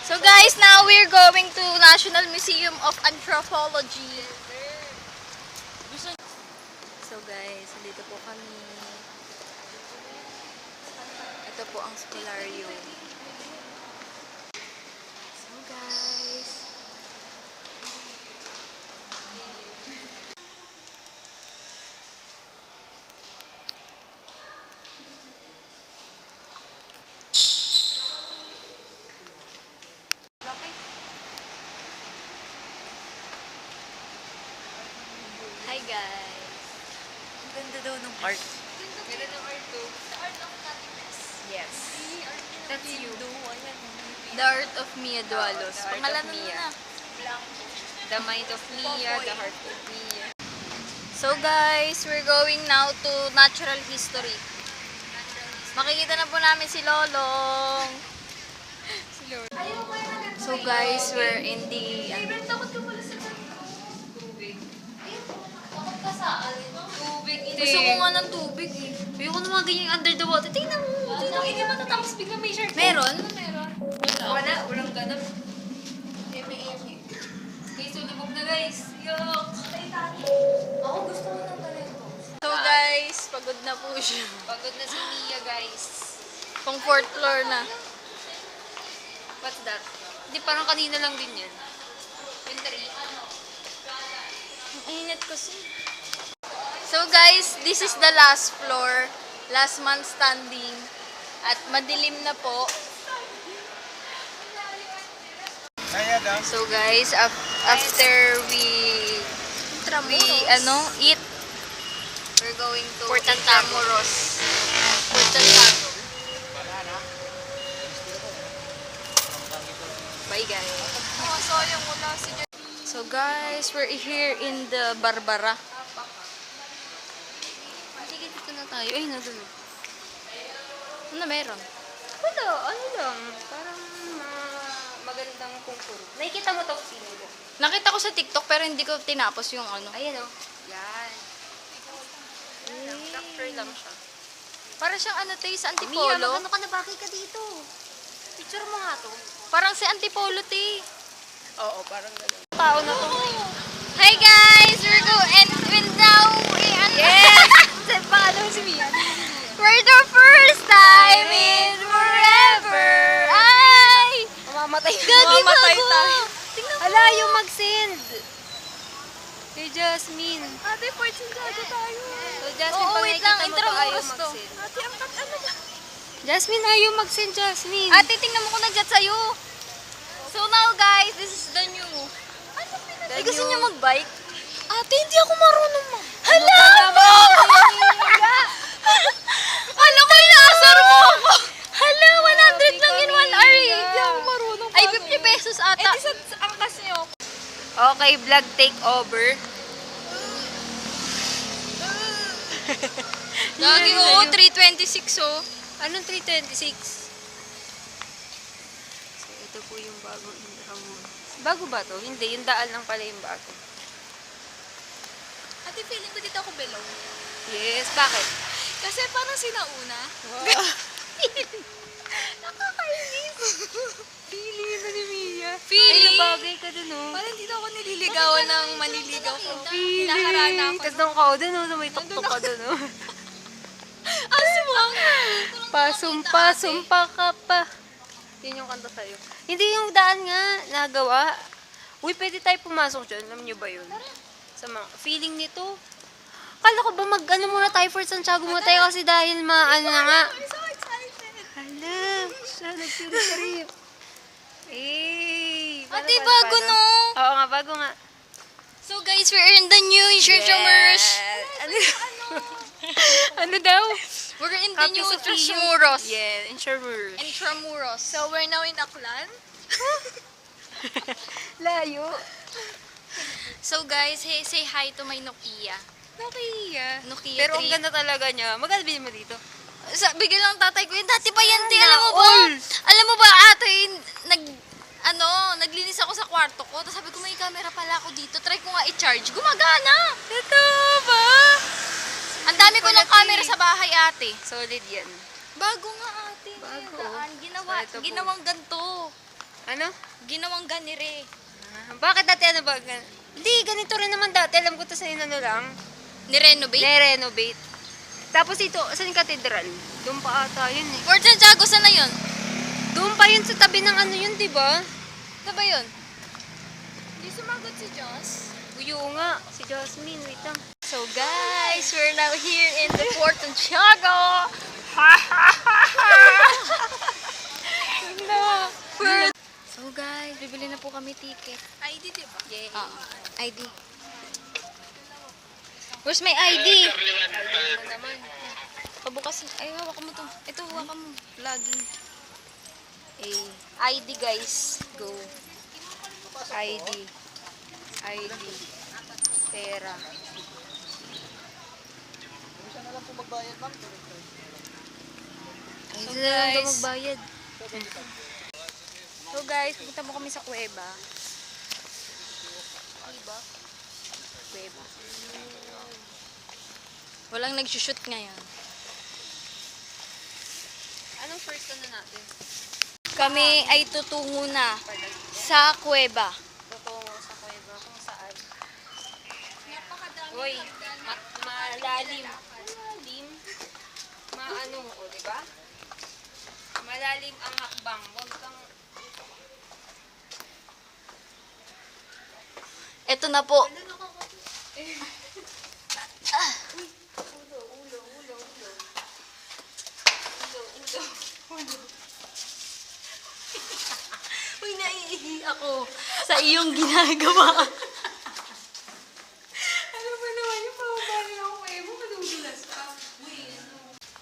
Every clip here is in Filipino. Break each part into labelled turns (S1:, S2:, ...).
S1: So guys, now we're going to National Museum of Anthropology. So guys, dito po kami. Ito po ang Spolarium. So guys, hi guys.
S2: Ang ganda daw ng art.
S1: Ganda ng art to. The art of nothingness.
S2: Yes. That's you.
S1: The art of Mia Dualos.
S2: The art of
S1: Pangalan
S2: Mia.
S1: na.
S2: The mind of Mia, the heart of Mia.
S1: So guys, we're going now to natural history. Makikita na po namin si Lolong. So guys, we're in the... Gusto ko nga ng tubig eh.
S2: Ayoko na mga ganyang under the water. Tingnan mo.
S1: Hindi matatapos bigla may shark.
S2: Meron?
S1: Wala.
S2: Walang ganap. Guys, tulubog na guys. Yuck.
S1: Ako gusto ko ng talento. So guys, pagod na po siya.
S2: Pagod na si Mia guys.
S1: Pang 4th floor na.
S2: What's that? Hindi, parang kanina lang din yan. Yung 3.
S1: Ang init kasi. So guys, this is the last floor. Last man standing. At madilim na po. So guys, after we eat, we're going to Intramuros. Portantago. Bye guys. So guys, we're here in the Barbara.
S2: Sige, dito na tayo. Ay, nandun.
S1: Ano meron?
S2: Wala, ano lang. Parang magandang kungkuro. Nakikita mo to sino ko?
S1: Nakita ko sa TikTok pero hindi ko tinapos yung ano.
S2: Ayan o. Yan. Structure lang siya.
S1: Para siyang ano tayo sa
S2: Mia,
S1: Antipolo.
S2: magano ka na bagay ka dito? Picture mo nga to.
S1: Parang si Antipolo tayo.
S2: Oo, parang gano'n.
S1: Tao na to. Hi guys! We're going and now
S2: Yes! Paano si Mia?
S1: for the first time in forever. Ay!
S2: Mamamatay.
S1: Mamamatay tayo.
S2: Hala, yung mag-send. Kay Jasmine.
S1: Ate, fortune gago tayo.
S2: So, Jasmine,
S1: Oo,
S2: pag
S1: wait lang.
S2: nakikita mo to, ayaw
S1: Intramuros to.
S2: mag-send.
S1: Ate, ang ano ba?
S2: Jasmine, ayaw mag-send, Jasmine.
S1: Ate, tingnan mo kung nag-chat sa'yo. So now guys, this is the new. Ay, gusto niyo mag-bike? Ate, hindi ako marunong mag... Hala mo! Ano ko inaasar mo ako? Hala, 100 lang in 1 hour eh. Hindi ako marunong. Ay, 50 pesos ata. Eh, di sa angkas niyo.
S2: Okay, vlog take over.
S1: Lagi oo, 326 oh.
S2: Anong 326? So, ito po yung bagong Intramuros. Bago ba to? Hindi, yung daan lang pala yung bago.
S1: Ate, feeling ko dito ako below.
S2: Yes, bakit?
S1: Kasi parang sinauna.
S2: Wow.
S1: Nakakainis.
S2: Feeling na ni Mia.
S1: Feeling.
S2: Ay, nabagay ka dun, oh.
S1: Parang dito ako nililigawan ng maniligaw ko.
S2: Feeling.
S1: Hinaharana ako.
S2: Tapos nung ka, oh, dun, oh, may tuktok ka dun, oh.
S1: Aswang!
S2: Pasumpa ka pa. Yun yung kanta sa'yo. Hindi yung daan nga, nagawa. Uy, pwede tayo pumasok dyan. Alam nyo ba yun? Sa mga feeling nito. Kala ko ba mag-ano muna tayo for Santiago muna tayo kasi dahil ano na nga.
S1: I'm so excited!
S2: Hala, siya nag-trip. Eh,
S1: Ate, bago no?
S2: Oo nga, bago nga.
S1: So guys, we're in the new Intramuros.
S2: Ano? Ano daw?
S1: We're in the
S2: Happy
S1: new
S2: Sophia.
S1: Intramuros.
S2: Yeah, Intramuros.
S1: Intramuros. So we're now in Aklan.
S2: Layo.
S1: So guys, hey, say hi to my Nokia.
S2: Nokia.
S1: Nokia
S2: Pero ang
S1: 3.
S2: ganda talaga niya. Magkano bilhin mo dito?
S1: Bigyan lang tatay ko yun. Dati pa yan,
S2: Sana
S1: alam mo ba?
S2: all.
S1: Alam mo ba, ate, naglinis ako sa kwarto ko. Tapos sabi ko, may camera pala ako dito. Try ko nga i-charge. Gumagana.
S2: Ito ba?
S1: Ang dami ko ng camera sa bahay, ate.
S2: Solid yan.
S1: Bago nga, ate.
S2: Bago.
S1: Daan.
S2: So, ito po.
S1: Ginawang ganito.
S2: Ano?
S1: Ginawang ganire.
S2: Bakit dati ano ba? Hindi, ganito rin naman dati. Alam ko to sa ano lang.
S1: Nirenovate?
S2: Nirenovate. Tapos ito, saan yung cathedral? Doon pa ata yun eh.
S1: Fort Santiago, saan na yun?
S2: Doon pa yun sa tabi ng ano yun, di ba?
S1: Ano ba yun? Hindi sumagot si Joss.
S2: Uyo nga, si Jasmine, wait lang.
S1: So guys, we're now here in the Fort Santiago. No. So guys, bibili na po kami ticket.
S2: ID, di ba?
S1: Ah, ID. Where's my ID?
S2: Ano naman?
S1: Pabukas. Ay, hawak mo to. Ito, hawak mo. Vlogging. ID guys. Go.
S2: ID. ID. Pera.
S1: So
S2: Ay, saan
S1: guys.
S2: magbayad?
S1: So guys, pupunta mo kami sa kuweba.
S2: Kuweba.
S1: Walang nag-shoot ngayon.
S2: Anong first ano natin?
S1: Kami ay tutungo na sa kuweba.
S2: Tutungo sa kuweba kung saan. Uy, malalim. Malalim? Maano ko, di ba? Malalim ang hakbang. Huwag kang...
S1: Ito na po. Uy, naiihi ako sa iyong ginagawa.
S2: Ano ba naman yung pababali ng kuweba? Madudulas pa.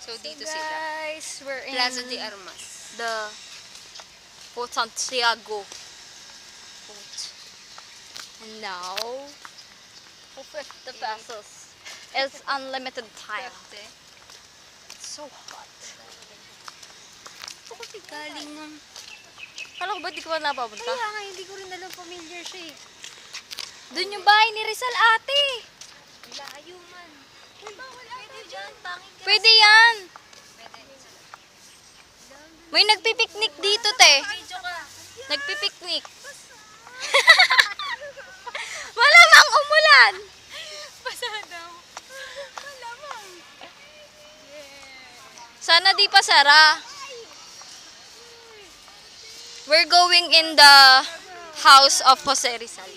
S2: So, dito sila.
S1: Guys, we're in
S2: Plaza de Armas.
S1: the Fort Santiago. And now, for 50 pesos, it's unlimited time. It's so hot.
S2: Ito kasi galing ng...
S1: Kala ko ba di ko pa napapunta?
S2: Kaya nga, hindi ko rin alam familiar siya eh.
S1: Doon yung bahay ni Rizal ate.
S2: Layo man. Pwede dyan, pangin ka.
S1: Pwede yan. May nagpipiknik dito, te.
S2: Video ka.
S1: Nagpipiknik. Malamang umulan.
S2: Basa daw. Malamang.
S1: Sana di pa sara. We're going in the house of Jose Rizal.